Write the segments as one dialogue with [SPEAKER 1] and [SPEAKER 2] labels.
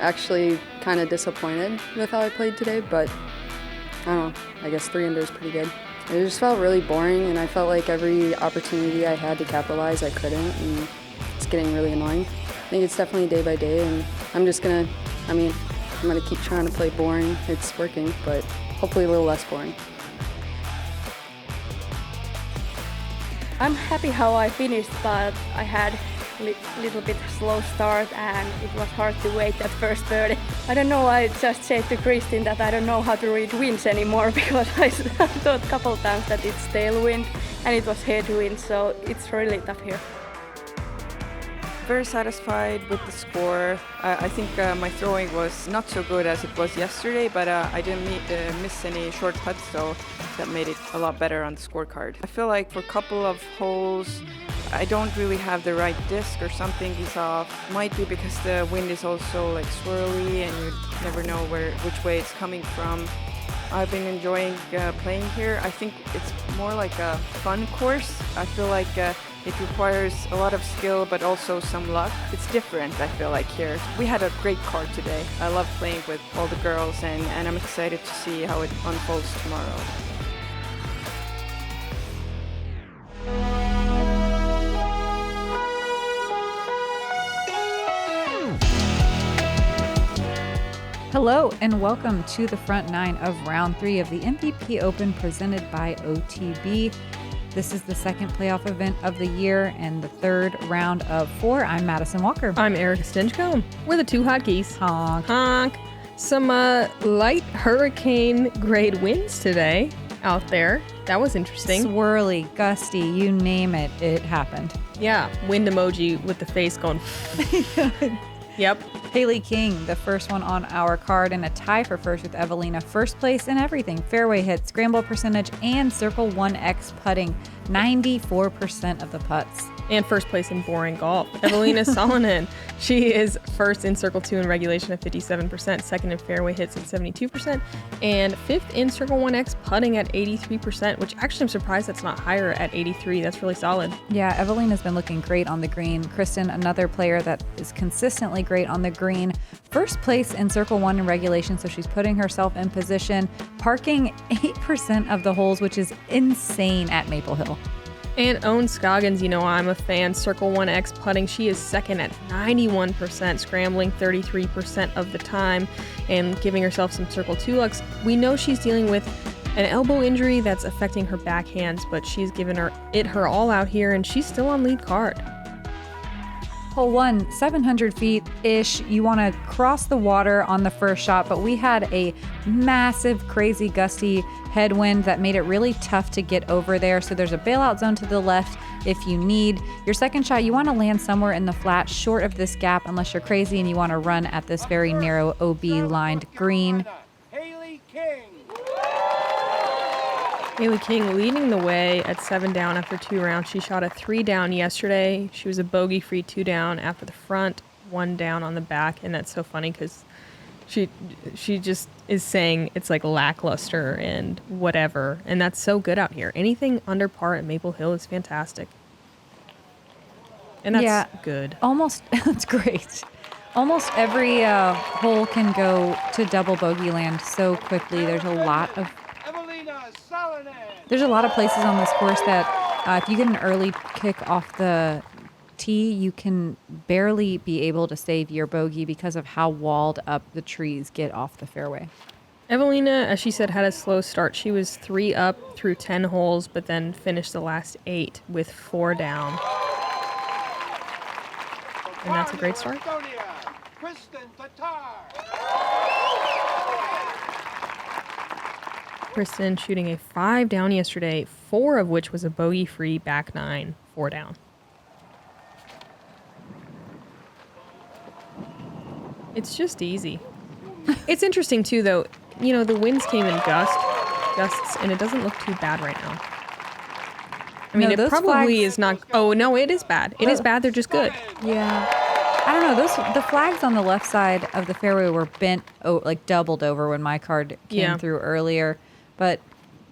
[SPEAKER 1] actually kind of disappointed with how I played today, but I don't know, I guess 3 under is pretty good. It just felt really boring, and I felt like every opportunity I had to capitalize, I couldn't, and it's getting really annoying. I think it's definitely day by day, and I'm gonna keep trying to play boring. It's working, but hopefully a little less boring.
[SPEAKER 2] I'm happy how I finished, but I had a little bit slow start and it was hard to wait that first birdie. I don't know, I just said to Kristin that I don't know how to read winds anymore because I thought a couple times that it's tailwind and it was headwind, so it's really tough here.
[SPEAKER 3] Very satisfied with the score. I think my throwing was not so good as it was yesterday, but I didn't miss any short putts, so that made it a lot better on the scorecard. I feel like for a couple of holes, I don't really have the right disc or something is off. Might be because the wind is also like swirly and you never know which way it's coming from. I've been enjoying playing here. I think it's more like a fun course. I feel like it requires a lot of skill, but also some luck. It's different, I feel like, here. We had a great card today. I love playing with all the girls, and I'm excited to see how it unfolds tomorrow.
[SPEAKER 4] Hello and welcome to the front nine of round 3 of the MVP Open presented by OTB. This is the second playoff event of the year and the third round of 4. I'm Madison Walker.
[SPEAKER 5] I'm Erika Stinchcomb. We're the two hotkeys.
[SPEAKER 4] Honk.
[SPEAKER 5] Honk. Some light hurricane grade winds today out there. That was interesting.
[SPEAKER 4] Swirly, gusty, you name it, it happened.
[SPEAKER 5] Yeah, wind emoji with the face going. Yep.
[SPEAKER 4] Hailey King, the first one on our card, and a tie for first with Evaliina. First place in everything: fairway hit, scramble percentage, and Circle 1X putting. 94% of the putts.
[SPEAKER 5] And first place in boring golf. Evaliina Salonen. She is first in Circle 2 in regulation at 57%, second in fairway hits at 72%, and fifth in Circle 1X putting at 83%, which actually I'm surprised that's not higher at 83. That's really solid.
[SPEAKER 4] Yeah, Evaliina's been looking great on the green. Kristin, another player that is consistently great on the green. First place in Circle 1 in regulation, so she's putting herself in position, parking 8% of the holes, which is insane at Maple Hill.
[SPEAKER 5] And own Scoggins, you know I'm a fan. Circle 1X putting, she is second at 91%, scrambling 33% of the time, and giving herself some Circle 2 looks. We know she's dealing with an elbow injury that's affecting her backhands, but she's given her all out here, and she's still on lead card.
[SPEAKER 4] Hole 1, 700 feet-ish. You want to cross the water on the first shot, but we had a massive, crazy, gusty headwind that made it really tough to get over there. So there's a bailout zone to the left if you need. Your second shot, you want to land somewhere in the flat short of this gap unless you're crazy and you want to run at this very narrow OB-lined green.
[SPEAKER 6] Hailey King.
[SPEAKER 5] Hailey King leading the way at 7 down after 2 rounds. She shot a 3 down yesterday. She was a bogey-free 2 down after the front, 1 down on the back, and that's so funny because she just is saying it's like lackluster and whatever, and that's so good out here. Anything under par at Maple Hill is fantastic, and that's good.
[SPEAKER 4] Almost, that's great. Almost every hole can go to double bogey land so quickly. There's a lot of places on this course that if you get an early kick off the tee, you can barely be able to save your bogey because of how walled up the trees get off the fairway.
[SPEAKER 5] Evaliina, as she said, had a slow start. She was 3 up through 10 holes, but then finished the last 8 with 4 down. And that's a great start.
[SPEAKER 6] Kristin, Tattar.
[SPEAKER 5] Kristin shooting a 5 down yesterday, 4 of which was a bogey-free back 9, 4 down. It's just easy. It's interesting, too, though. You know, the winds came in gusts, and it doesn't look too bad right now. I mean, it probably is not... Oh, no, it is bad. It is bad. They're just good.
[SPEAKER 4] Yeah. I don't know. The flags on the left side of the fairway were bent, like doubled over when my card came through earlier. But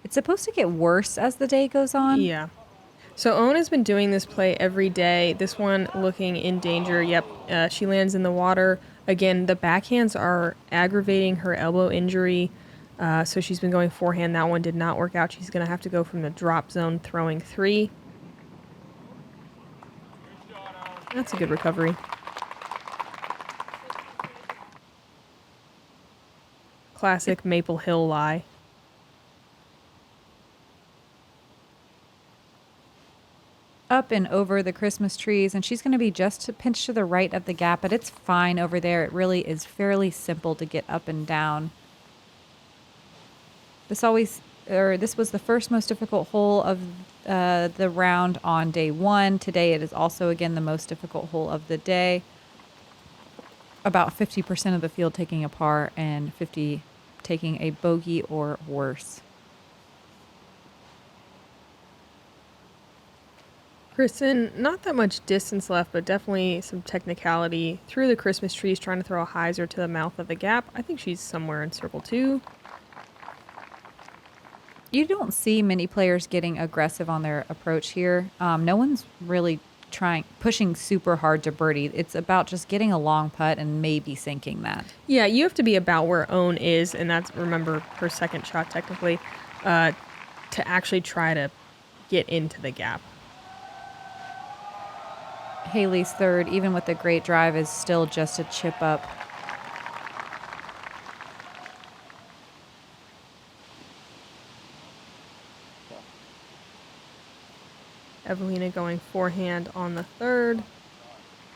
[SPEAKER 4] it's supposed to get worse as the day goes on.
[SPEAKER 5] Yeah. So Owen has been doing this play every day. This one looking in danger. Yep. She lands in the water Again, the backhands are aggravating her elbow injury, so she's been going forehand. That one did not work out. She's going to have to go from the drop zone throwing 3. That's a good recovery. Classic Maple Hill lie.
[SPEAKER 4] Up and over the Christmas trees, and she's going to be just a pinch to the right of the gap, but it's fine over there. It really is fairly simple to get up and down. This was the first most difficult hole of the round on day 1. Today it is also again the most difficult hole of the day. About 50% of the field taking a par and 50 taking a bogey or worse.
[SPEAKER 5] Kristin, not that much distance left, but definitely some technicality. Through the Christmas trees, trying to throw a hyzer to the mouth of the gap. I think she's somewhere in circle 2.
[SPEAKER 4] You don't see many players getting aggressive on their approach here. No one's really pushing super hard to birdie. It's about just getting a long putt and maybe sinking that.
[SPEAKER 5] Yeah, you have to be about where Own is, and that's, remember, her second shot technically, to actually try to get into the gap.
[SPEAKER 4] Hailey's third, even with the great drive, is still just a chip up.
[SPEAKER 5] Evaliina going forehand on the third.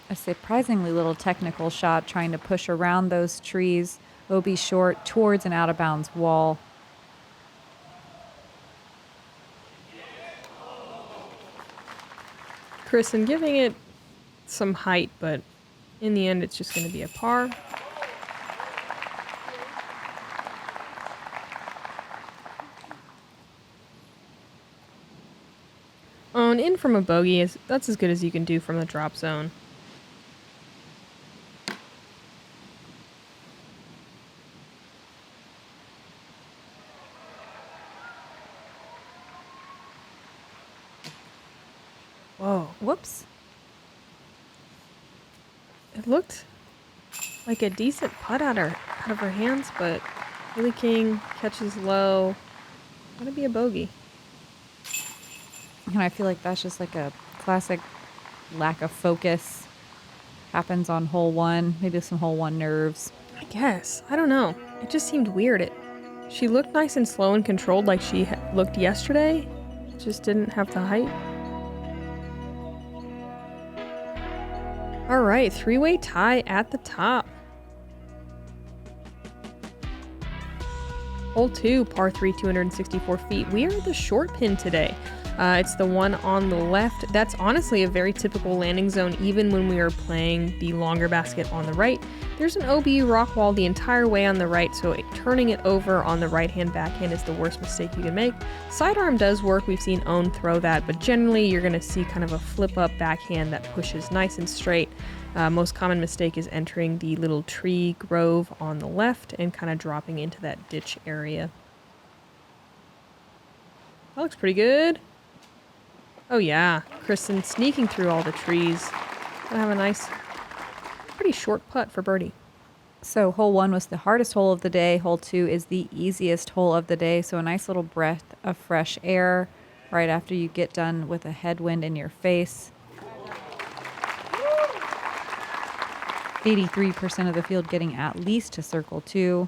[SPEAKER 4] A surprisingly little technical shot trying to push around those trees. OB short towards an out of bounds wall.
[SPEAKER 5] Kristin giving it some height, but in the end it's just going to be a par. On in from a bogey, that's as good as you can do from the drop zone. Whoa.
[SPEAKER 4] Whoops.
[SPEAKER 5] It looked like a decent putt out of her hands, but Hailey King catches low. Gonna be a bogey.
[SPEAKER 4] And I feel like that's just like a classic lack of focus. Happens on hole 1. Maybe some hole 1 nerves.
[SPEAKER 5] I guess. I don't know. It just seemed weird. She looked nice and slow and controlled like she looked yesterday. Just didn't have the height. All right, 3-way tie at the top. Hole 2, par 3, 264 feet. We are the short pin today. It's the one on the left. That's honestly a very typical landing zone, even when we are playing the longer basket on the right. There's an OB rock wall the entire way on the right, so turning it over on the right-hand backhand is the worst mistake you can make. Sidearm does work. We've seen Own throw that, but generally you're going to see kind of a flip-up backhand that pushes nice and straight. Most common mistake is entering the little tree grove on the left and kind of dropping into that ditch area. That looks pretty good. Oh yeah, Kristin sneaking through all the trees. Gonna have a nice, pretty short putt for birdie.
[SPEAKER 4] So hole 1 was the hardest hole of the day. Hole 2 is the easiest hole of the day. So a nice little breath of fresh air right after you get done with a headwind in your face. 83% of the field getting at least to circle 2.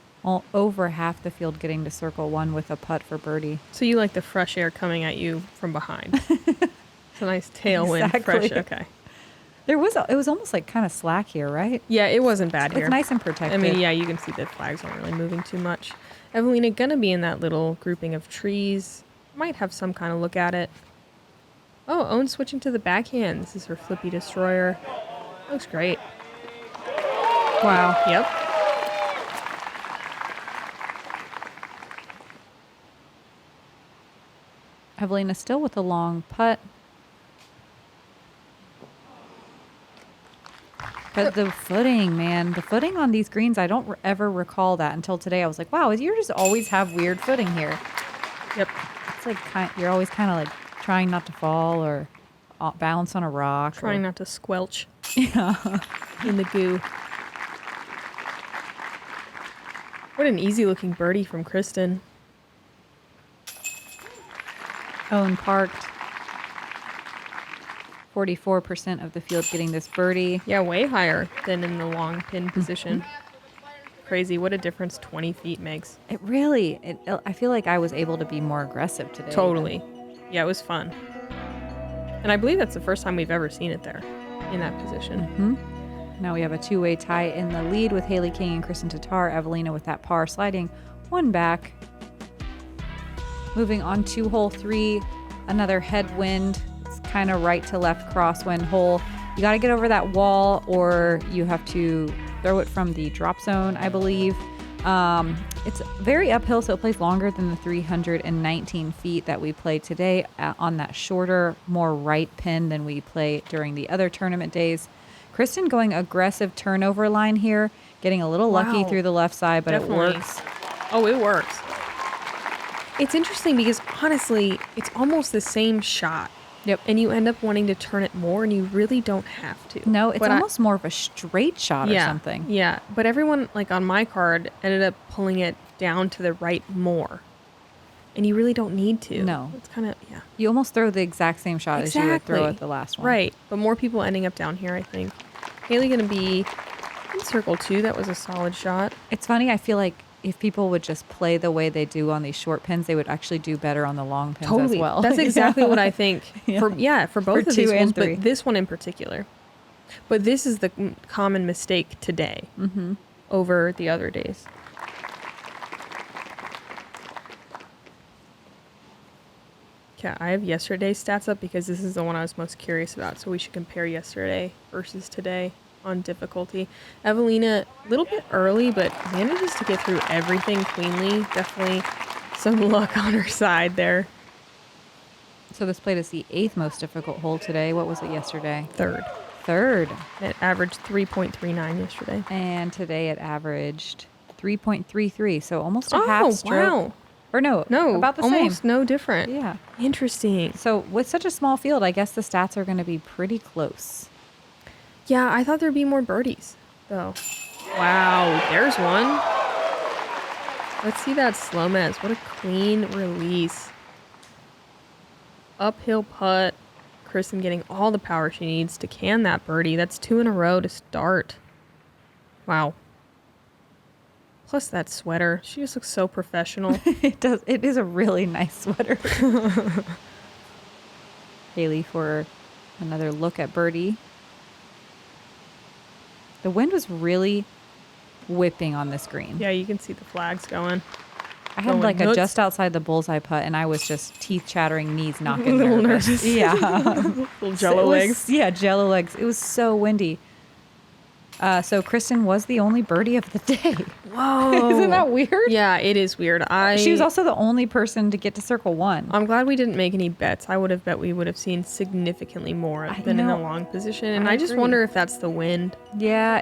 [SPEAKER 4] Over half the field getting to circle 1 with a putt for birdie.
[SPEAKER 5] So you like the fresh air coming at you from behind. It's a nice tailwind,
[SPEAKER 4] Exactly.
[SPEAKER 5] fresh, okay.
[SPEAKER 4] It was almost like kind of slack here, right?
[SPEAKER 5] Yeah, it wasn't bad here.
[SPEAKER 4] It's nice and protected.
[SPEAKER 5] I mean, yeah, you can see the flags aren't really moving too much. Evaliina gonna be in that little grouping of trees. Might have some kind of look at it. Oh, Own switching to the backhand. This is her flippy destroyer. Looks great.
[SPEAKER 4] Wow.
[SPEAKER 5] Yep.
[SPEAKER 4] Evaliina still with a long putt. But the footing, man, the footing on these greens, I don't ever recall that until today. I was like, wow, you just always have weird footing here.
[SPEAKER 5] Yep.
[SPEAKER 4] It's like you're always kind of like trying not to fall or balance on a rock.
[SPEAKER 5] Trying not to squelch
[SPEAKER 4] Yeah.
[SPEAKER 5] in the goo. What an easy-looking birdie from Kristin.
[SPEAKER 4] Owen parked. 44% of the field getting this birdie.
[SPEAKER 5] Yeah, way higher than in the long pin position. Crazy. What a difference 20 feet makes.
[SPEAKER 4] It really, I feel like I was able to be more aggressive today.
[SPEAKER 5] Totally. Yeah, it was fun. And I believe that's the first time we've ever seen it there in that position.
[SPEAKER 4] Now we have a two-way tie in the lead with Hailey King and Kristin Tattar. Evaliina with that par sliding one back. Moving on to hole 3, another headwind. It's kind of right to left crosswind hole. You got to get over that wall, or you have to throw it from the drop zone, I believe. It's very uphill, so it plays longer than the 319 feet that we played today on that shorter, more right pin than we play during the other tournament days. Kristin going aggressive turnover line here, getting a little lucky through the left side, but
[SPEAKER 5] Definitely.
[SPEAKER 4] it works.
[SPEAKER 5] Oh, it works. It's interesting because honestly, it's almost the same shot.
[SPEAKER 4] Yep.
[SPEAKER 5] And you end up wanting to turn it more, and you really don't have to.
[SPEAKER 4] No, it's
[SPEAKER 5] But
[SPEAKER 4] almost more of a straight shot or something.
[SPEAKER 5] Yeah, but everyone, like on my card, ended up pulling it down to the right more. And you really don't need to.
[SPEAKER 4] No.
[SPEAKER 5] It's kind of, yeah.
[SPEAKER 4] You almost throw the exact same shot as you would throw at the last one.
[SPEAKER 5] Right, but more people ending up down here, I think. Hailey going to be in circle 2. That was a solid shot.
[SPEAKER 4] It's funny, I feel like if people would just play the way they do on these short pins, they would actually do better on the long pins as well.
[SPEAKER 5] That's exactly what I think. For both
[SPEAKER 4] For
[SPEAKER 5] of
[SPEAKER 4] 2
[SPEAKER 5] these
[SPEAKER 4] and
[SPEAKER 5] ones,
[SPEAKER 4] 3.
[SPEAKER 5] but this one in particular. But this is the common mistake today over the other days. Okay, I have yesterday's stats up because this is the one I was most curious about. So we should compare yesterday versus today on difficulty. Evaliina, a little bit early, but manages to get through everything cleanly. Definitely some luck on her side there.
[SPEAKER 4] So this played as the 8th most difficult hole today. What was it yesterday?
[SPEAKER 5] Third. It averaged 3.39 yesterday.
[SPEAKER 4] And today it averaged 3.33. So almost a half stroke.
[SPEAKER 5] Wow.
[SPEAKER 4] Or no, about the
[SPEAKER 5] almost
[SPEAKER 4] same.
[SPEAKER 5] no different.
[SPEAKER 4] Yeah.
[SPEAKER 5] Interesting.
[SPEAKER 4] So with such a small field, I guess the stats are going to be pretty close.
[SPEAKER 5] Yeah, I thought there'd be more birdies, though. Wow, there's one. Let's see that Jomez. What a clean release. Uphill putt. Kristin getting all the power she needs to can that birdie. That's 2 in a row to start. Wow. Plus that sweater. She just looks so professional.
[SPEAKER 4] It does. It is a really nice sweater. Hailey for another look at birdie. The wind was really whipping on this green.
[SPEAKER 5] Yeah, you can see the flags going.
[SPEAKER 4] I had
[SPEAKER 5] going
[SPEAKER 4] like
[SPEAKER 5] nuts.
[SPEAKER 4] a just outside the bullseye putt, and I was just teeth chattering, knees knocking.
[SPEAKER 5] A little
[SPEAKER 4] nervous.
[SPEAKER 5] nervous.
[SPEAKER 4] Yeah.
[SPEAKER 5] Little jello legs.
[SPEAKER 4] Yeah, jello legs. It was so windy. So Kristin was the only birdie of the day.
[SPEAKER 5] Whoa.
[SPEAKER 4] Isn't that weird?
[SPEAKER 5] Yeah, it is weird.
[SPEAKER 4] She was also the only person to get to circle 1.
[SPEAKER 5] I'm glad we didn't make any bets. I would have bet we would have seen significantly more than in the long position. And I just
[SPEAKER 4] agree.
[SPEAKER 5] wonder if that's the wind.
[SPEAKER 4] Yeah,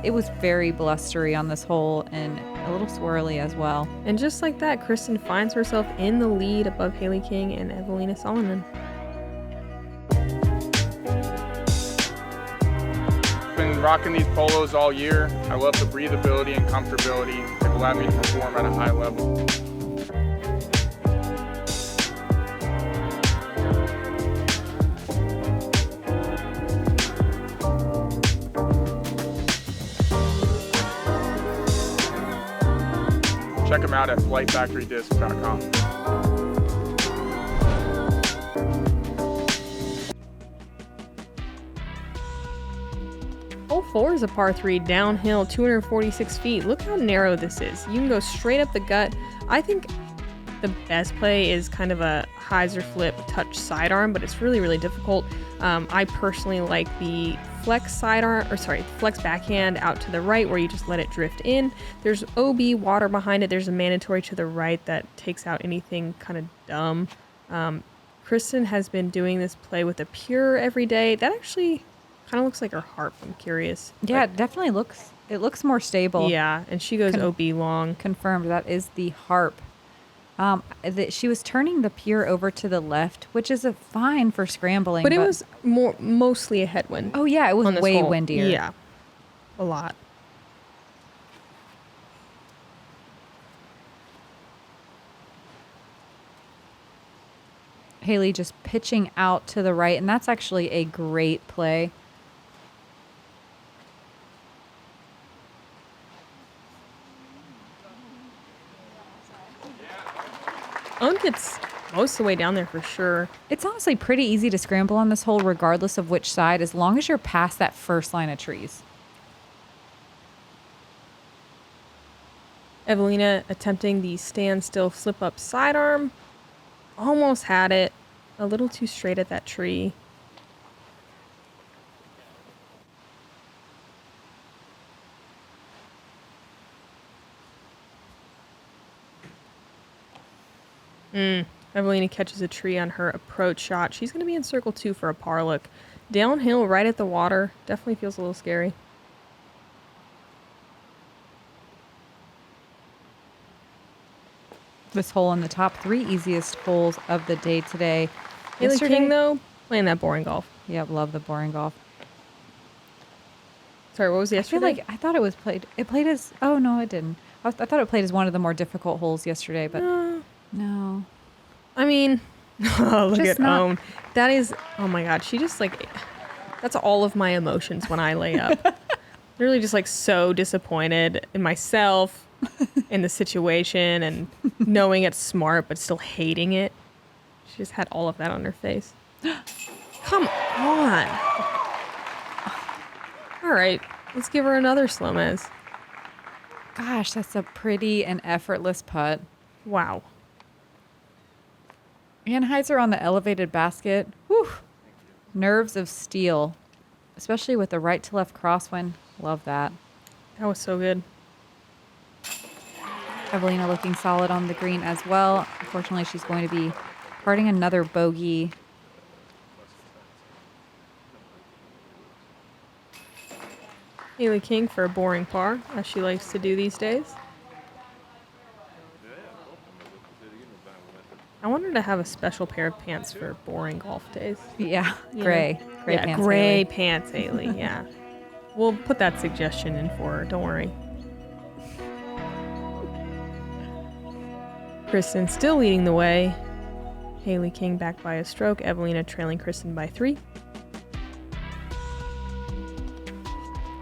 [SPEAKER 4] it was very blustery on this hole and a little swirly as well.
[SPEAKER 5] And just like that, Kristin finds herself in the lead above Hailey King and Evaliina Salonen.
[SPEAKER 7] Been rocking these polos all year. I love the breathability and comfortability. They've allowed me to perform at a high level. Check them out at flightfactorydisc.com.
[SPEAKER 5] Hole 4 is a par 3 downhill, 246 feet. Look how narrow this is. You can go straight up the gut. I think the best play is kind of a hyzer flip touch sidearm, but it's really, really difficult. I personally like the flex flex backhand out to the right where you just let it drift in. There's OB water behind it. There's a mandatory to the right that takes out anything kind of dumb. Kristin has been doing this play with a pure every day. That actually kind of looks like her harp. I'm curious.
[SPEAKER 4] Yeah, it definitely looks. It looks more stable.
[SPEAKER 5] Yeah, and she goes OB long.
[SPEAKER 4] Confirmed. That is the harp. She was turning the pure over to the left, which is fine for scrambling.
[SPEAKER 5] But it was mostly a headwind.
[SPEAKER 4] Oh yeah, it was way
[SPEAKER 5] hole.
[SPEAKER 4] windier.
[SPEAKER 5] Yeah, a lot.
[SPEAKER 4] Hailey just pitching out to the right, and that's actually a great play.
[SPEAKER 5] Owen gets most of the way down there for sure.
[SPEAKER 4] It's honestly pretty easy to scramble on this hole regardless of which side, as long as you're past that first line of trees.
[SPEAKER 5] Evaliina attempting the standstill flip up sidearm. Almost had it. A little too straight at that tree. Evaliina catches a tree on her approach shot. She's going to be in circle 2 for a par look. Downhill right at the water. Definitely feels a little scary.
[SPEAKER 4] This hole in the top 3 easiest holes of the day today.
[SPEAKER 5] Hailey King, though, playing that boring golf.
[SPEAKER 4] Yep, love the boring golf.
[SPEAKER 5] Sorry, what was yesterday?
[SPEAKER 4] I thought it was played. It played as. Oh no, it didn't. I thought it played as one of the more difficult holes yesterday, but no.
[SPEAKER 5] I mean, look
[SPEAKER 4] Just
[SPEAKER 5] at
[SPEAKER 4] not-
[SPEAKER 5] Owen. That is, oh my God, she just like, that's all of my emotions when I lay up. Literally just like so disappointed in myself, in the situation, and knowing it's smart but still hating it. She just had all of that on her face. Come on. All right, let's give her another Jomez.
[SPEAKER 4] Gosh, that's a pretty and effortless putt.
[SPEAKER 5] Wow.
[SPEAKER 4] Anheuser on the elevated basket. Whew. Nerves of steel, especially with the right to left crosswind. Love that.
[SPEAKER 5] That was so good.
[SPEAKER 4] Evaliina looking solid on the green as well. Unfortunately, she's going to be parting another bogey.
[SPEAKER 5] Hailey King for a boring par, as she likes to do these days. I wanted to have a special pair of pants for boring golf days.
[SPEAKER 4] Yeah,
[SPEAKER 5] You
[SPEAKER 4] gray.
[SPEAKER 5] know?
[SPEAKER 4] Gray
[SPEAKER 5] yeah,
[SPEAKER 4] pants.
[SPEAKER 5] gray
[SPEAKER 4] Hailey.
[SPEAKER 5] pants, Hailey. Yeah. We'll put that suggestion in for her. Don't worry. Kristin still leading the way. Hailey King back by a stroke. Evaliina trailing Kristin by 3.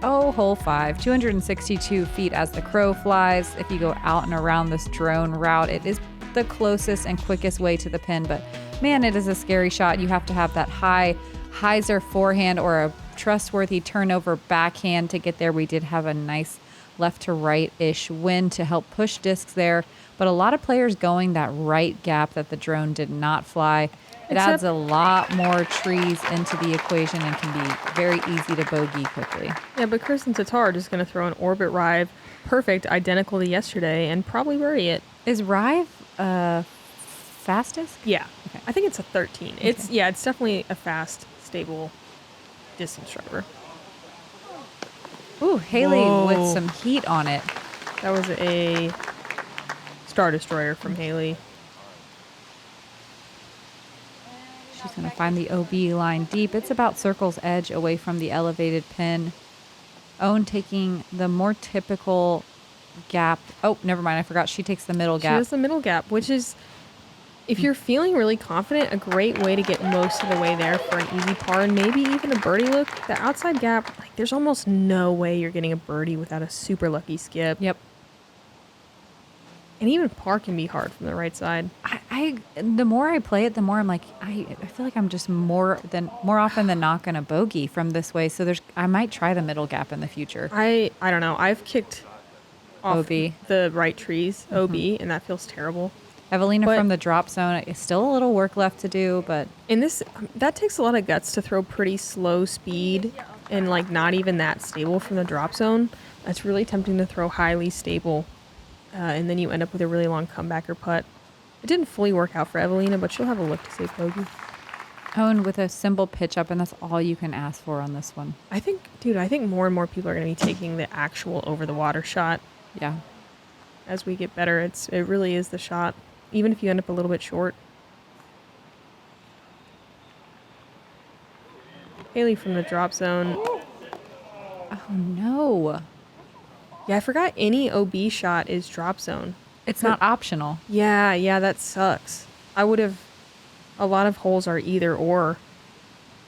[SPEAKER 4] Oh, hole 5, 262 feet as the crow flies. If you go out and around this drone route, it is the closest and quickest way to the pin, but man, it is a scary shot. You have to have that high hyzer forehand or a trustworthy turnover backhand to get there. We did have a nice left to right-ish wind to help push discs there, but a lot of players going that right gap that the drone did not fly. It adds a lot more trees into the equation and can be very easy to bogey quickly.
[SPEAKER 5] Yeah, but Kristin Tattar just going to throw an orbit rive, perfect, identical to yesterday, and probably birdie it.
[SPEAKER 4] Is Rive fastest?
[SPEAKER 5] Yeah.
[SPEAKER 4] Okay.
[SPEAKER 5] I think it's a 13.
[SPEAKER 4] Okay.
[SPEAKER 5] It's definitely a fast, stable distance driver.
[SPEAKER 4] Ooh, Hailey
[SPEAKER 5] Whoa.
[SPEAKER 4] with some heat on it.
[SPEAKER 5] That was a Star Destroyer from Hailey.
[SPEAKER 4] She's going to find the OB line deep. It's about circle's edge away from the elevated pin. Owen taking the more typical gap. Oh, never mind. I forgot. She takes the middle
[SPEAKER 5] She
[SPEAKER 4] gap.
[SPEAKER 5] has the middle gap, which is, if you're feeling really confident, a great way to get most of the way there for an easy par and maybe even a birdie look. The outside gap, like there's almost no way you're getting a birdie without a super lucky skip.
[SPEAKER 4] Yep.
[SPEAKER 5] And even par can be hard from the right side.
[SPEAKER 4] I the more I play it, the more I'm like, I feel like I'm just more often than not going to bogey from this way. So I might try the middle gap in the future.
[SPEAKER 5] I don't know. I've kicked off
[SPEAKER 4] OB.
[SPEAKER 5] the right trees, OB, and that feels terrible.
[SPEAKER 4] Evaliina
[SPEAKER 5] But-
[SPEAKER 4] from the drop zone is still a little work left to do, but
[SPEAKER 5] In this, that takes a lot of guts to throw pretty slow speed and like not even that stable from the drop zone. It's really tempting to throw highly stable, and then you end up with a really long comebacker putt. It didn't fully work out for Evaliina, but she'll have a look to save bogey.
[SPEAKER 4] Owen with a simple pitch up, and that's all you can ask for on this one.
[SPEAKER 5] I think more and more people are going to be taking the actual over the water shot
[SPEAKER 4] Yeah.
[SPEAKER 5] as we get better. It really is the shot, even if you end up a little bit short. Hailey from the drop zone.
[SPEAKER 4] Oh no.
[SPEAKER 5] Yeah, I forgot any OB shot is drop zone.
[SPEAKER 4] It's not optional.
[SPEAKER 5] Yeah, that sucks. I would have a lot of holes are either or.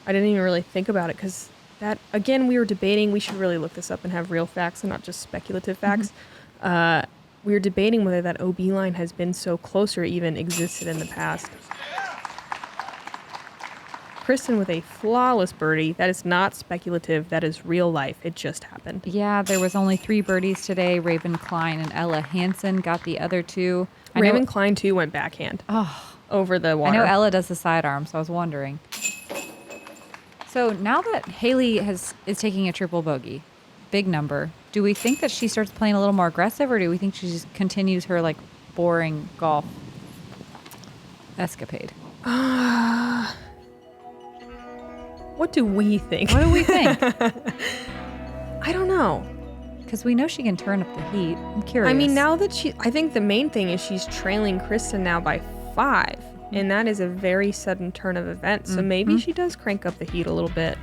[SPEAKER 5] I didn't even really think about it because that, again, we were debating. We should really look this up and have real facts and not just speculative facts. We were debating whether that OB line has been so close or even existed in the past. Kristin with a flawless birdie. That is not speculative. That is real life. It just happened.
[SPEAKER 4] Yeah, there was only 3 birdies today. Raven Klein and Ella Hansen got the other 2.
[SPEAKER 5] Raven Klein, too, went backhand over the water.
[SPEAKER 4] I know Ella does the sidearm, so I was wondering. So now that Hailey is taking a triple bogey, big number, do we think that she starts playing a little more aggressive, or do we think she just continues her like boring golf escapade?
[SPEAKER 5] What do we think?
[SPEAKER 4] What do we think?
[SPEAKER 5] I don't know.
[SPEAKER 4] Because we know she can turn up the heat. I'm curious.
[SPEAKER 5] I mean, now that I think the main thing is she's trailing Kristin now by 5. And that is a very sudden turn of events. So maybe she does crank up the heat a little bit.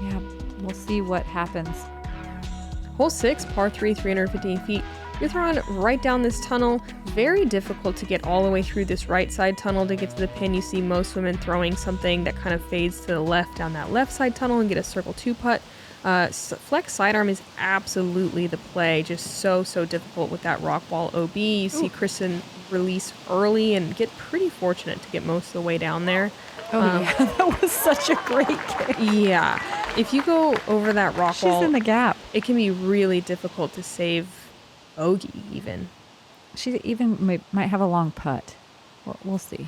[SPEAKER 4] Yeah, we'll see what happens.
[SPEAKER 5] Hole 6, par 3, 315 feet. You're throwing right down this tunnel. Very difficult to get all the way through this right side tunnel to get to the pin. You see most women throwing something that kind of fades to the left down that left side tunnel and get a circle 2 putt. Flex sidearm is absolutely the play. Just so difficult with that rock wall OB. You see Kristin release early and get pretty fortunate to get most of the way down there.
[SPEAKER 4] Yeah, that was such a great kick.
[SPEAKER 5] Yeah. If you go over that rock wall,
[SPEAKER 4] she's in the gap.
[SPEAKER 5] It can be really difficult to save bogey even.
[SPEAKER 4] She even might have a long putt. We'll see.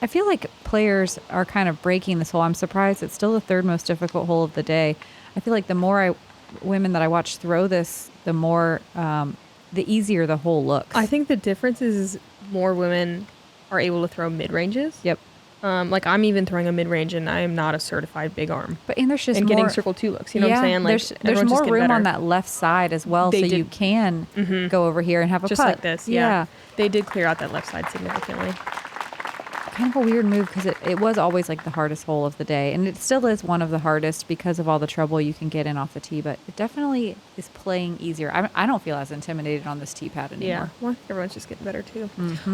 [SPEAKER 4] I feel like players are kind of breaking this hole. I'm surprised it's still the 3rd most difficult hole of the day. I feel like the more women that I watch throw this, the more, the easier the hole looks.
[SPEAKER 5] I think the difference is more women are able to throw mid-ranges.
[SPEAKER 4] Yep.
[SPEAKER 5] Like I'm even throwing a mid-range and I am not a certified big arm.
[SPEAKER 4] But and there's just
[SPEAKER 5] and
[SPEAKER 4] more,
[SPEAKER 5] getting circle 2 looks. You know what I'm saying? Like
[SPEAKER 4] there's more room
[SPEAKER 5] better
[SPEAKER 4] on that left side as well, you can go over here and have a
[SPEAKER 5] just
[SPEAKER 4] putt.
[SPEAKER 5] like this. Yeah. They did clear out that left side significantly.
[SPEAKER 4] Kind of a weird move because it was always like the hardest hole of the day, and it still is one of the hardest because of all the trouble you can get in off the tee, but it definitely is playing easier. I don't feel as intimidated on this tee pad anymore.
[SPEAKER 5] Yeah, well, everyone's just getting better too.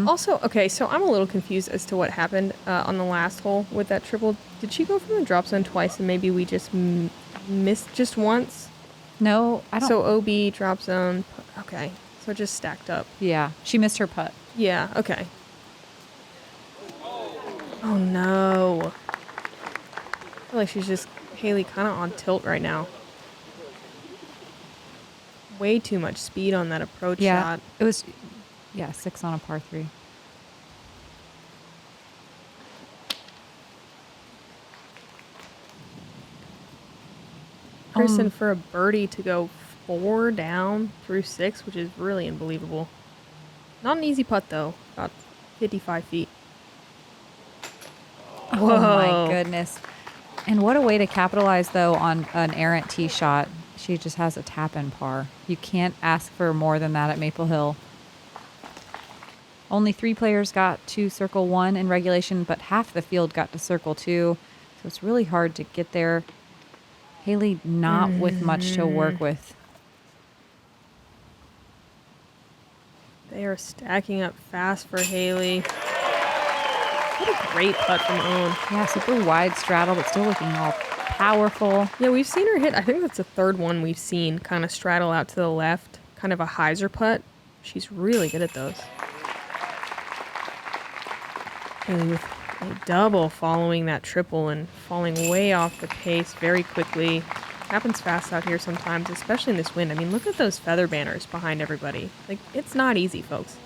[SPEAKER 5] Also, okay, so I'm a little confused as to what happened on the last hole with that triple. Did she go from the drop zone twice and maybe we just missed just once?
[SPEAKER 4] No, I don't.
[SPEAKER 5] So OB, drop zone, okay, so it just stacked up.
[SPEAKER 4] Yeah, she missed her putt.
[SPEAKER 5] Yeah, okay. Oh no. I feel like she's just, Hailey, kind of on tilt right now. Way too much speed on that approach shot.
[SPEAKER 4] It was, 6 on a par 3.
[SPEAKER 5] Kristin for a birdie to go 4 down through 6, which is really unbelievable. Not an easy putt though, about 55 feet.
[SPEAKER 4] Whoa. Oh my goodness. And what a way to capitalize though on an errant tee shot. She just has a tap in par. You can't ask for more than that at Maple Hill. Only 3 players got to circle 1 in regulation, but half the field got to circle 2. So it's really hard to get there. Hailey not with much to work with.
[SPEAKER 5] They are stacking up fast for Hailey. What a great putt from Owen.
[SPEAKER 4] Yeah, super wide straddle, but still looking all powerful.
[SPEAKER 5] Yeah, we've seen her hit, I think that's the 3rd one we've seen, kind of straddle out to the left, kind of a hyzer putt. She's really good at those. Hailey with a double following that triple and falling way off the pace very quickly. Happens fast out here sometimes, especially in this wind. I mean, look at those feather banners behind everybody. Like, it's not easy, folks.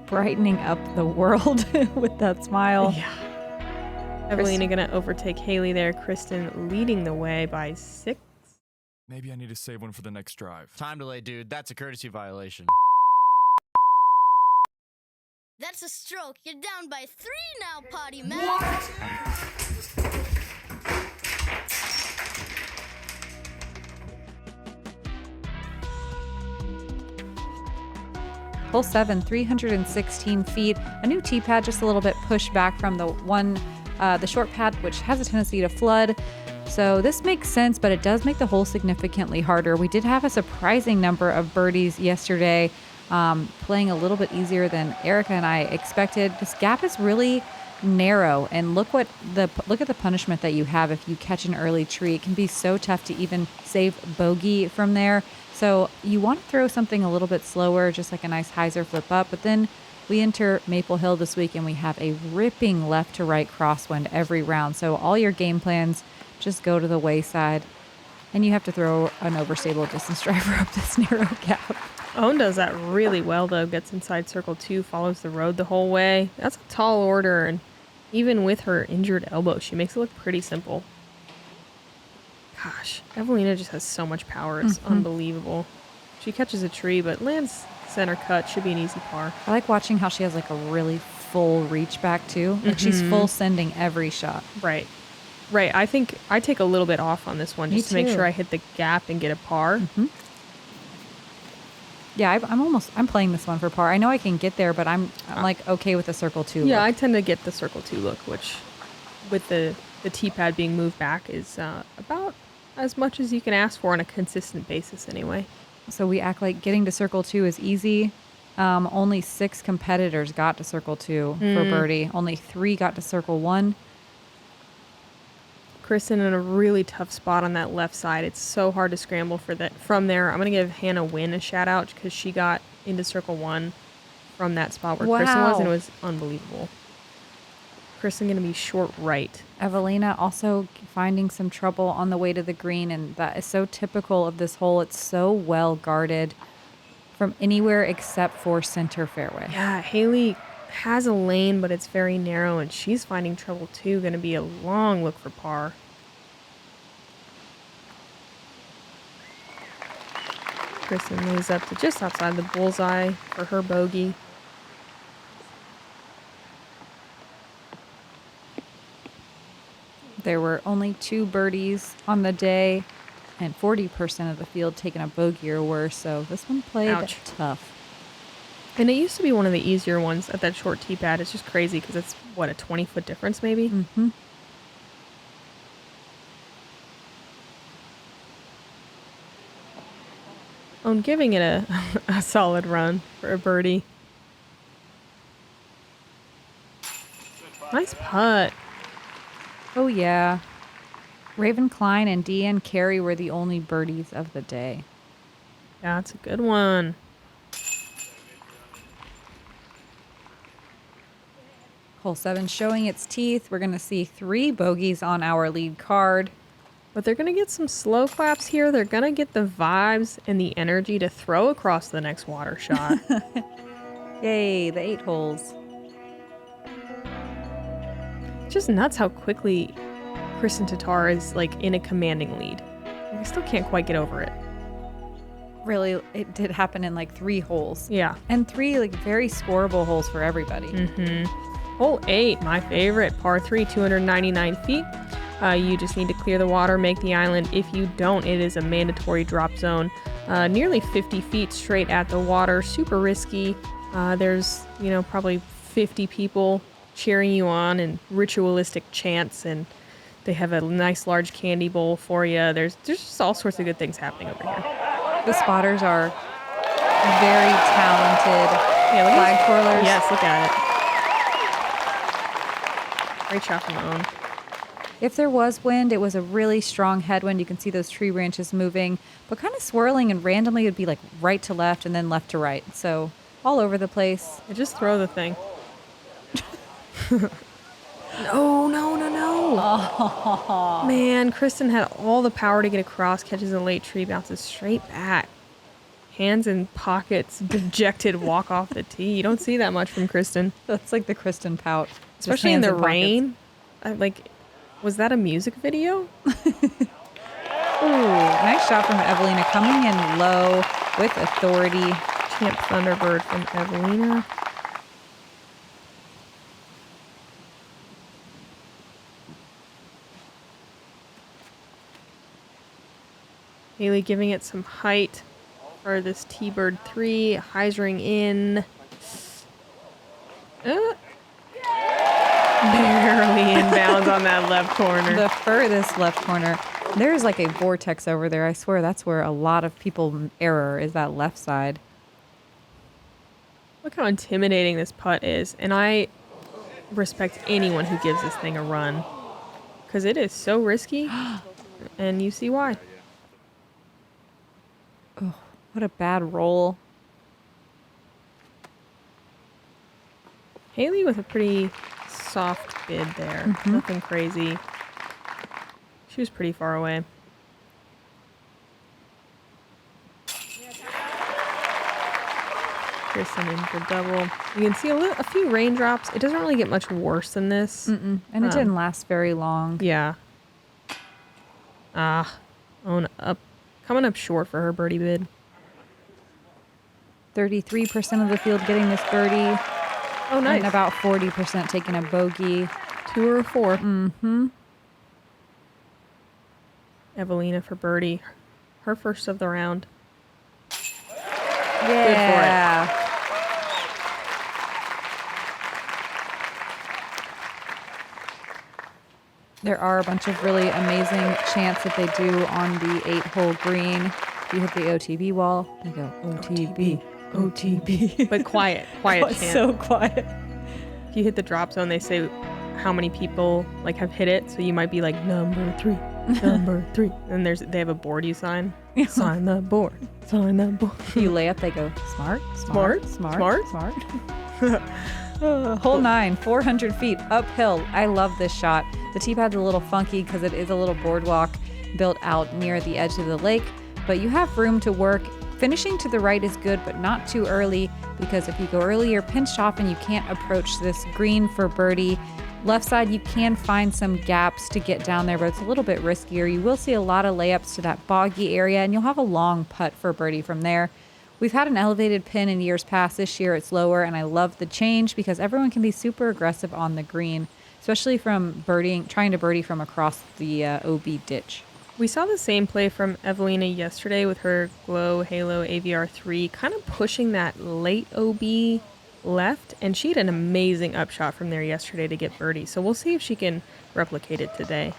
[SPEAKER 4] Brightening up the world with that smile.
[SPEAKER 5] Yeah. Evaliina gonna overtake Hailey there. Kristin leading the way by 6.
[SPEAKER 8] Maybe I need to save one for the next drive.
[SPEAKER 9] Time delay, dude. That's a courtesy violation.
[SPEAKER 10] That's a stroke. You're down by 3 now, potty man.
[SPEAKER 4] Hole 7, 316 feet. A new tee pad, just a little bit pushed back from the short pad, which has a tendency to flood. So this makes sense, but it does make the hole significantly harder. We did have a surprising number of birdies yesterday, playing a little bit easier than Erika and I expected. This gap is really narrow, and look at the punishment that you have if you catch an early tree. It can be so tough to even save bogey from there. So you want to throw something a little bit slower, just like a nice hyzer flip up, but then we enter Maple Hill this week and we have a ripping left to right crosswind every round. So all your game plans just go to the wayside, and you have to throw an overstable distance driver up this narrow gap.
[SPEAKER 5] Owen does that really well, though. Gets inside circle 2, follows the road the whole way. That's a tall order, and even with her injured elbow, she makes it look pretty simple. Gosh, Evaliina just has so much power. It's unbelievable. She catches a tree, but lands center cut. Should be an easy par.
[SPEAKER 4] I like watching how she has like a really full reach back too. Like she's full sending every shot.
[SPEAKER 5] Right. I think I take a little bit off on this one just to make sure I hit the gap and get a par.
[SPEAKER 4] Yeah, I'm playing this one for par. I know I can get there, but I'm like okay with the circle 2
[SPEAKER 5] Yeah,
[SPEAKER 4] look.
[SPEAKER 5] I tend to get the circle 2 look, which with the tee pad being moved back is about as much as you can ask for on a consistent basis anyway.
[SPEAKER 4] So we act like getting to circle 2 is easy. Only 6 competitors got to circle 2 for birdie. Only 3 got to circle 1.
[SPEAKER 5] Kristin in a really tough spot on that left side. It's so hard to scramble from there. I'm going to give Hannah Wynn a shout out because she got into circle 1 from that spot where Kristin was, and it was unbelievable. Kristin going to be short right.
[SPEAKER 4] Evaliina also finding some trouble on the way to the green, and that is so typical of this hole. It's so well guarded from anywhere except for center fairway.
[SPEAKER 5] Yeah, Hailey has a lane, but it's very narrow, and she's finding trouble too. Going to be a long look for par. Kristin moves up to just outside the bullseye for her bogey.
[SPEAKER 4] There were only 2 birdies on the day, and 40% of the field taking a bogey or worse. So this one played tough.
[SPEAKER 5] And it used to be one of the easier ones at that short tee pad. It's just crazy because it's, what, a 20-foot difference maybe? I'm giving it a solid run for a birdie. Nice putt.
[SPEAKER 4] Oh, yeah. Raven Klein and Deanne Carey were the only birdies of the day.
[SPEAKER 5] Yeah, that's a good one.
[SPEAKER 4] Hole 7 showing its teeth. We're going to see 3 bogeys on our lead card.
[SPEAKER 5] But they're going to get some slow claps here. They're going to get the vibes and the energy to throw across the next water shot.
[SPEAKER 4] Yay, the 8 holes.
[SPEAKER 5] Just nuts how quickly Kristin Tattar is like in a commanding lead. I still can't quite get over it.
[SPEAKER 4] Really, it did happen in like 3 holes.
[SPEAKER 5] Yeah.
[SPEAKER 4] And 3 like very scoreable holes for everybody.
[SPEAKER 5] Hole 8, my favorite, par 3, 299 feet. You just need to clear the water, make the island. If you don't, it is a mandatory drop zone. Nearly 50 feet straight at the water, super risky. There's, probably 50 people cheering you on and ritualistic chants, and they have a nice large candy bowl for you. There's just all sorts of good things happening over here.
[SPEAKER 4] The spotters are very talented flag twirlers.
[SPEAKER 5] Yes, look at it. Great shot from Owen.
[SPEAKER 4] If there was wind, it was a really strong headwind. You can see those tree branches moving, but kind of swirling, and randomly it would be like right to left and then left to right. So all over the place.
[SPEAKER 5] Just throw the thing. No. Oh. Man, Kristin had all the power to get across, catches a late tree, bounces straight back. Hands in pockets, dejected walk off the tee. You don't see that much from Kristin.
[SPEAKER 4] That's like the Kristin pout.
[SPEAKER 5] Especially in the rain. Was that a music video?
[SPEAKER 4] Ooh, nice shot from Evaliina, coming in low with authority.
[SPEAKER 5] Champ Thunderbird from Evaliina. Hailey giving it some height for this T-Bird 3, hyzering in. Barely inbounds on that left corner.
[SPEAKER 4] The furthest left corner. There's like a vortex over there. I swear that's where a lot of people error is that left side.
[SPEAKER 5] Look how intimidating this putt is. And I respect anyone who gives this thing a run. Because it is so risky. And you see why.
[SPEAKER 4] Oh, what a bad roll.
[SPEAKER 5] Hailey with a pretty soft bid there. Nothing crazy. She was pretty far away. Kristin in for double. You can see a few raindrops. It doesn't really get much worse than this.
[SPEAKER 4] And it didn't last very long.
[SPEAKER 5] Yeah. Coming up short for her birdie bid.
[SPEAKER 4] 33% of the field getting this birdie.
[SPEAKER 5] Oh, nice.
[SPEAKER 4] And about 40% taking a bogey.
[SPEAKER 5] 2 or 4. Evaliina for birdie. Her first of the round.
[SPEAKER 4] Yeah.
[SPEAKER 5] Good for it.
[SPEAKER 4] There are a bunch of really amazing chants that they do on the 8-hole green. If you hit the OTB wall, they go OTB, OTB.
[SPEAKER 5] But quiet chant.
[SPEAKER 4] So quiet.
[SPEAKER 5] If you hit the drop zone, they say how many people like have hit it. So you might be like number 3, number 3, and they have a board you sign. Sign the board. Sign the board.
[SPEAKER 4] You lay up, they go smart. Hole 9, 400 feet uphill. I love this shot. The tee pad's a little funky because it is a little boardwalk built out near the edge of the lake, but you have room to work. Finishing to the right is good, but not too early, because if you go early, you're pinched off and you can't approach this green for birdie. Left side, you can find some gaps to get down there, but it's a little bit riskier. You will see a lot of layups to that boggy area, and you'll have a long putt for birdie from there. We've had an elevated pin in years past. This year it's lower, and I love the change because everyone can be super aggressive on the green, especially from trying to birdie from across the OB ditch.
[SPEAKER 5] We saw the same play from Evaliina yesterday with her Glow Halo AVR3, kind of pushing that late OB left, and she had an amazing upshot from there yesterday to get birdie. So we'll see if she can replicate it today.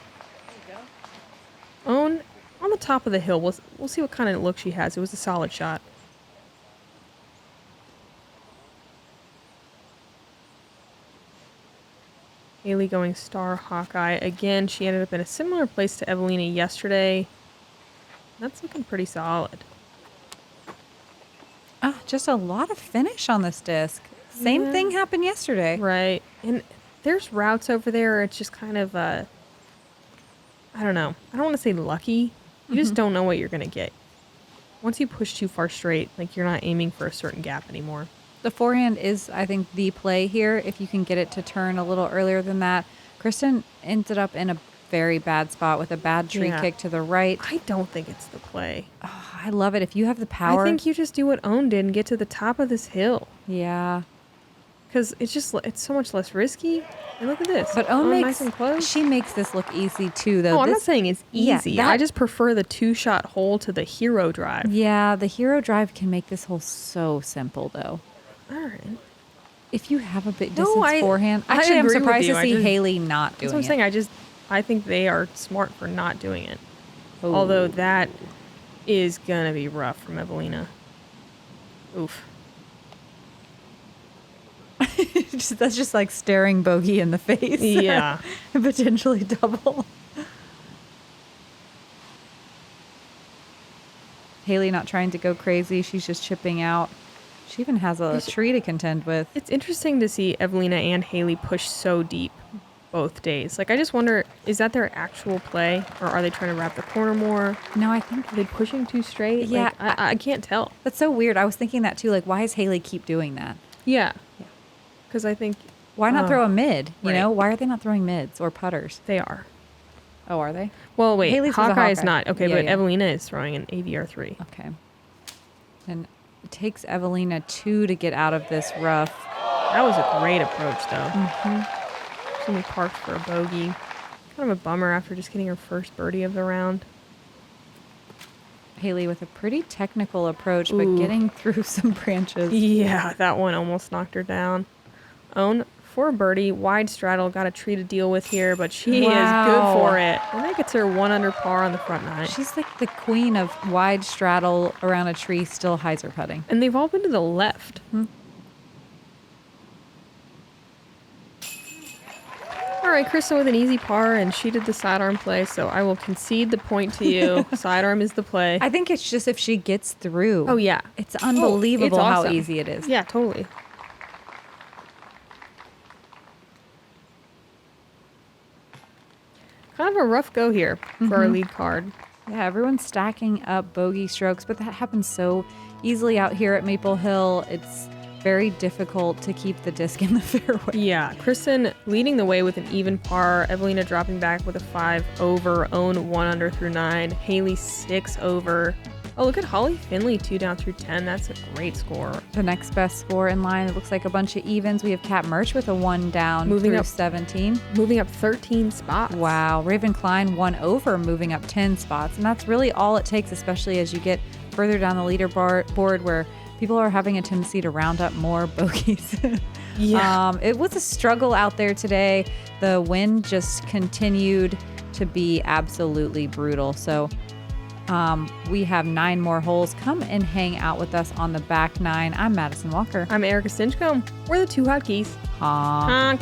[SPEAKER 5] On the top of the hill, we'll see what kind of look she has. It was a solid shot. Hailey going star Hawkeye. Again, she ended up in a similar place to Evaliina yesterday. That's looking pretty solid.
[SPEAKER 4] Just a lot of finish on this disc. Same thing happened yesterday.
[SPEAKER 5] Right. And there's routes over there. It's just kind of, I don't know. I don't want to say lucky. You just don't know what you're going to get. Once you push too far straight, like you're not aiming for a certain gap anymore.
[SPEAKER 4] The forehand is, I think, the play here. If you can get it to turn a little earlier than that. Kristin ended up in a very bad spot with a bad tree kick to the right.
[SPEAKER 5] I don't think it's the play.
[SPEAKER 4] Oh, I love it. If you have the power.
[SPEAKER 5] I think you just do what Own did and get to the top of this hill.
[SPEAKER 4] Yeah.
[SPEAKER 5] Because it's so much less risky. And look at this.
[SPEAKER 4] But Own
[SPEAKER 5] nice and close.
[SPEAKER 4] She makes this look easy too, though.
[SPEAKER 5] I'm not saying it's easy.
[SPEAKER 4] Yeah,
[SPEAKER 5] I just prefer the 2-shot hole to the hero drive.
[SPEAKER 4] Yeah, the hero drive can make this hole so simple, though.
[SPEAKER 5] All right.
[SPEAKER 4] If you have a bit distance forehand, actually, I'm surprised to see Hailey not doing it.
[SPEAKER 5] That's what I'm saying. I think they are smart for not doing it. Ooh. Although that is gonna be rough from Evaliina. Oof.
[SPEAKER 4] That's just like staring bogey in the face.
[SPEAKER 5] Yeah.
[SPEAKER 4] Potentially double. Hailey not trying to go crazy. She's just chipping out. She even has a tree to contend with.
[SPEAKER 5] It's interesting to see Evaliina and Hailey push so deep both days. Like, I just wonder, is that their actual play, or are they trying to wrap the corner more?
[SPEAKER 4] No, I think...
[SPEAKER 5] Are they pushing too straight?
[SPEAKER 4] Yeah.
[SPEAKER 5] Like, I can't tell.
[SPEAKER 4] That's so weird. I was thinking that, too. Like, why does Hailey keep doing that?
[SPEAKER 5] Yeah. Because I think...
[SPEAKER 4] Why not throw a mid? You know? Why are they not throwing mids or putters?
[SPEAKER 5] They are.
[SPEAKER 4] Oh, are they?
[SPEAKER 5] Well, wait.
[SPEAKER 4] Hailey's
[SPEAKER 5] Hawkeye is not. Okay, but Evaliina is throwing an AVR3.
[SPEAKER 4] Okay. And it takes Evaliina 2 to get out of this rough.
[SPEAKER 5] That was a great approach, though. She parked for a bogey. Kind of a bummer after just getting her first birdie of the round.
[SPEAKER 4] Hailey with a pretty technical approach, but getting through some branches.
[SPEAKER 5] Yeah, that one almost knocked her down. Own for a birdie. Wide straddle, got a tree to deal with here, but she is
[SPEAKER 4] Wow.
[SPEAKER 5] good for it. And that gets her 1 under par on the front nine.
[SPEAKER 4] She's like the queen of wide straddle around a tree, still hyzer putting.
[SPEAKER 5] And they've all been to the left. All right, Kristin with an easy par, and she did the sidearm play, so I will concede the point to you. Sidearm is the play.
[SPEAKER 4] I think it's just if she gets through.
[SPEAKER 5] Oh, yeah.
[SPEAKER 4] It's unbelievable
[SPEAKER 5] it's
[SPEAKER 4] how
[SPEAKER 5] awesome.
[SPEAKER 4] easy it is.
[SPEAKER 5] Yeah, totally. Kind of a rough go here for our lead card.
[SPEAKER 4] Yeah, everyone's stacking up bogey strokes, but that happens so easily out here at Maple Hill. It's very difficult to keep the disc in the fairway.
[SPEAKER 5] Yeah, Kristin leading the way with an even par. Evaliina dropping back with a 5 over. Own 1 under through 9. Hailey 6 over. Oh, look at Holly Finley 2 down through 10. That's a great score.
[SPEAKER 4] The next best score in line, it looks like a bunch of evens. We have Kat Murch with a 1 down
[SPEAKER 5] Moving
[SPEAKER 4] through
[SPEAKER 5] up
[SPEAKER 4] 17.
[SPEAKER 5] Moving up 13 spots.
[SPEAKER 4] Wow. Raven Klein 1 over, moving up 10 spots. And that's really all it takes, especially as you get further down the leaderboard where people are having a tendency to round up more bogeys.
[SPEAKER 5] Yeah.
[SPEAKER 4] It was a struggle out there today. The wind just continued to be absolutely brutal. So we have 9 more holes. Come and hang out with us on the back 9. I'm Madison Walker.
[SPEAKER 5] I'm Erika Stinchcomb. We're the two hotkeys.
[SPEAKER 4] Honk.
[SPEAKER 5] Honk.